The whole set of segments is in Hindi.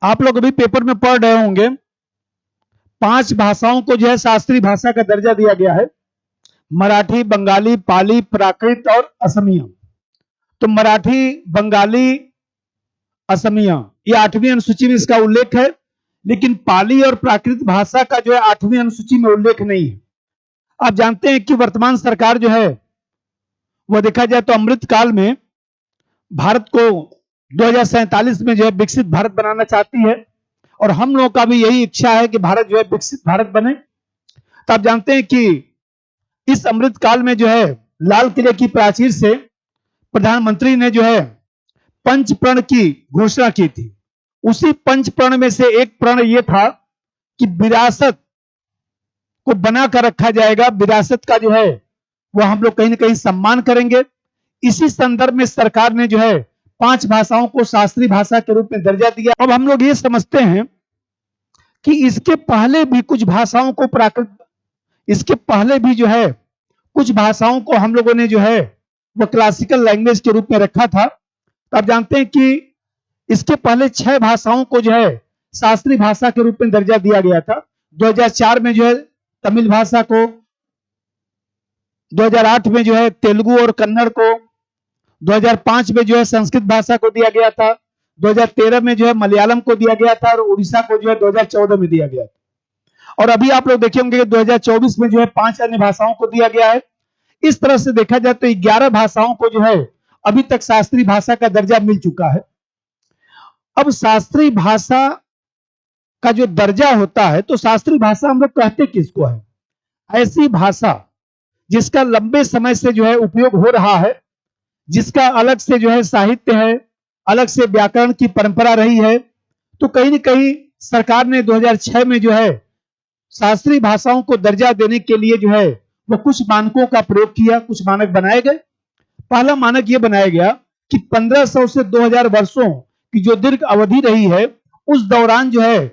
आप लोग अभी पेपर में पढ़ रहे होंगे 5 भाषाओं को जो है शास्त्रीय भाषा का दर्जा दिया गया है। मराठी, बंगाली, पाली, प्राकृत और असमिया। तो मराठी, बंगाली, असमिया ये 8वीं अनुसूची में इसका उल्लेख है, लेकिन पाली और प्राकृत भाषा का जो है 8वीं अनुसूची में उल्लेख नहीं है। आप जानते हैं कि वर्तमान सरकार जो है वह देखा जाए तो अमृत काल में भारत को 2047 में जो है विकसित भारत बनाना चाहती है, और हम लोगों का भी यही इच्छा है कि भारत जो है विकसित भारत बने। तो आप जानते हैं कि इस अमृत काल में जो है लाल किले की प्राचीर से प्रधानमंत्री ने जो है पंच प्रण की घोषणा की थी। उसी पंच प्रण में से एक प्रण यह था कि विरासत को बना कर रखा जाएगा, विरासत का जो है वह हम लोग कहीं ना कहीं सम्मान करेंगे। इसी संदर्भ में सरकार ने जो है 5 भाषाओं को शास्त्रीय भाषा के रूप में दर्जा दिया। अब हम लोग ये समझते हैं कि इसके पहले भी कुछ भाषाओं को इसके पहले भी जो है कुछ भाषाओं को हम लोगों ने जो है वो क्लासिकल लैंग्वेज के रूप में रखा था। तो आप जानते हैं कि इसके पहले 6 भाषाओं को जो है शास्त्रीय भाषा के रूप में दर्जा दिया गया था। 2004 में जो है तमिल भाषा को, 2008 में जो है तेलुगु और कन्नड़ को, 2005 में जो है संस्कृत भाषा को दिया गया था, 2013 में जो है मलयालम को दिया गया था, और उड़ीसा को जो है 2014 में दिया गया था। और अभी आप लोग देखे होंगे कि 2024 में जो है 5 अन्य भाषाओं को दिया गया है। इस तरह से देखा जाए तो 11 भाषाओं को जो है अभी तक शास्त्रीय भाषा का दर्जा मिल चुका है। अब शास्त्रीय भाषा का जो दर्जा होता है, तो शास्त्रीय भाषा हम लोग कहते किसको है? ऐसी भाषा जिसका लंबे समय से जो है उपयोग हो रहा है, जिसका अलग से जो है साहित्य है, अलग से व्याकरण की परंपरा रही है। तो कहीं न कहीं सरकार ने 2006 में जो है शास्त्रीय भाषाओं को दर्जा देने के लिए जो है वो कुछ मानकों का प्रयोग किया, कुछ मानक बनाए गए। पहला मानक यह बनाया गया कि 1500 से 2000 वर्षों की जो दीर्घ अवधि रही है, उस दौरान जो है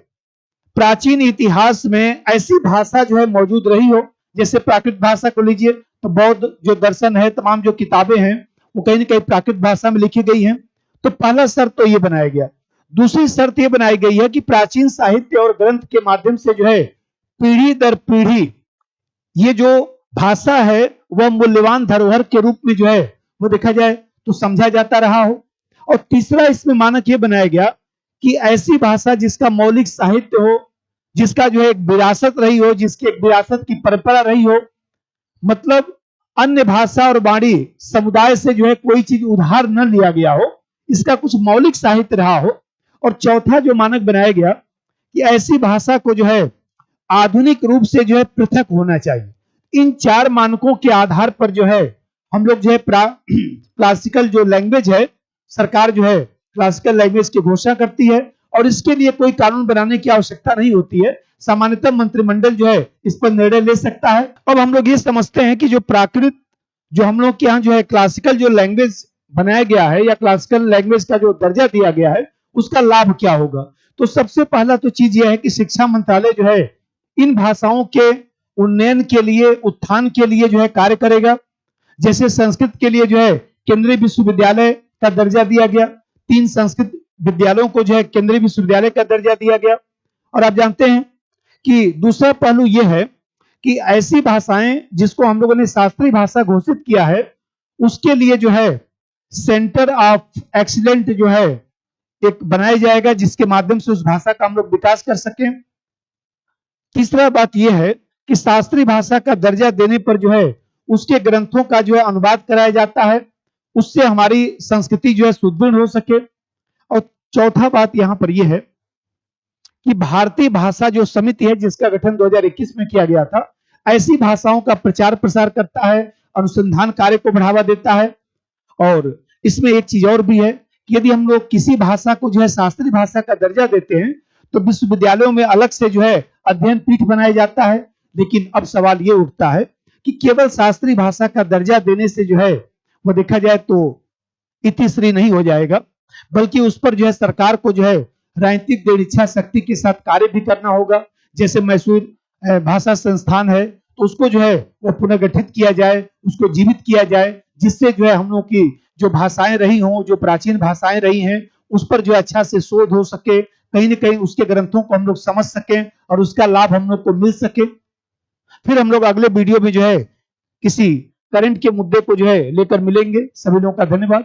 प्राचीन इतिहास में ऐसी भाषा जो है मौजूद रही हो। जैसे प्राकृत भाषा को लीजिए तो बौद्ध जो दर्शन है, तमाम जो किताबें हैं वो कहीं ना कहीं प्राकृत भाषा में लिखी गई हैं। तो पहला शर्त तो ये बनाया गया। दूसरी शर्त ये बनाई गई है कि प्राचीन साहित्य और ग्रंथ के माध्यम से जो है पीढ़ी दर पीढ़ी ये जो भाषा है वह मूल्यवान धरोहर के रूप में जो है वो देखा जाए तो समझा जाता रहा हो। और तीसरा इसमें मानक ये बनाया गया कि ऐसी भाषा जिसका मौलिक साहित्य हो, जिसका जो है एक विरासत रही हो, जिसकी एक विरासत की परंपरा रही हो, मतलब अन्य भाषा और वाणी समुदाय से जो है कोई चीज उधार न लिया गया हो, इसका कुछ मौलिक साहित्य रहा हो। और चौथा जो मानक बनाया गया कि ऐसी भाषा को जो है आधुनिक रूप से जो है पृथक होना चाहिए। इन 4 मानकों के आधार पर जो है हम लोग जो है क्लासिकल जो लैंग्वेज है, सरकार जो है क्लासिकल लैंग्वेज की घोषणा करती है, और इसके लिए कोई कानून बनाने की आवश्यकता नहीं होती है। सामान्यतः मंत्रिमंडल जो है इस पर निर्णय ले सकता है। अब हम लोग ये समझते हैं कि जो प्राकृत जो हम लोग के यहाँ जो है क्लासिकल जो लैंग्वेज बनाया गया है या क्लासिकल लैंग्वेज का जो दर्जा दिया गया है, उसका लाभ क्या होगा? तो सबसे पहला तो चीज यह है कि शिक्षा मंत्रालय जो है इन भाषाओं के उन्नयन के लिए, उत्थान के लिए जो है कार्य करेगा। जैसे संस्कृत के लिए जो है केंद्रीय विश्वविद्यालय का दर्जा दिया गया, 3 संस्कृत विद्यालयों को जो है केंद्रीय विश्वविद्यालय का दर्जा दिया गया। और आप जानते हैं कि दूसरा पहलू यह है कि ऐसी भाषाएं जिसको हम लोगों ने शास्त्रीय भाषा घोषित किया है, उसके लिए जो है सेंटर ऑफ एक्सीलेंट जो है एक बनाया जाएगा, जिसके माध्यम से उस भाषा का हम लोग विकास कर सकें। तीसरा बात यह है कि शास्त्रीय भाषा का दर्जा देने पर जो है उसके ग्रंथों का जो है अनुवाद कराया जाता है, उससे हमारी संस्कृति जो है सुदृढ़ हो सके। और चौथा बात यहां पर यह है कि भारतीय भाषा जो समिति है, जिसका गठन 2021 में किया गया था, ऐसी भाषाओं का प्रचार प्रसार करता है, अनुसंधान कार्य को बढ़ावा देता है। और इसमें एक चीज और भी है कि यदि हम लोग किसी भाषा को जो है शास्त्रीय भाषा का दर्जा देते हैं, तो विश्वविद्यालयों में अलग से जो है अध्ययन पीठ बनाया जाता है। लेकिन अब सवाल ये उठता है कि केवल शास्त्रीय भाषा का दर्जा देने से जो है वो देखा जाए तो इतिश्री नहीं हो जाएगा, बल्कि उस पर जो है सरकार को जो है राजनीतिक दृढ़ इच्छा शक्ति के साथ कार्य भी करना होगा। जैसे मैसूर भाषा संस्थान है, तो उसको जो है वो पुनर्गठित किया जाए, उसको जीवित किया जाए, जिससे जो है हम लोग की जो भाषाएं रही हों, जो प्राचीन भाषाएं रही हैं, उस पर जो अच्छा से शोध हो सके, कहीं ना कहीं उसके ग्रंथों को हम लोग समझ सकें और उसका लाभ हम लोग को मिल सके। फिर हम लोग अगले वीडियो में जो है किसी करंट के मुद्दे को जो है लेकर मिलेंगे। सभी लोगों का धन्यवाद।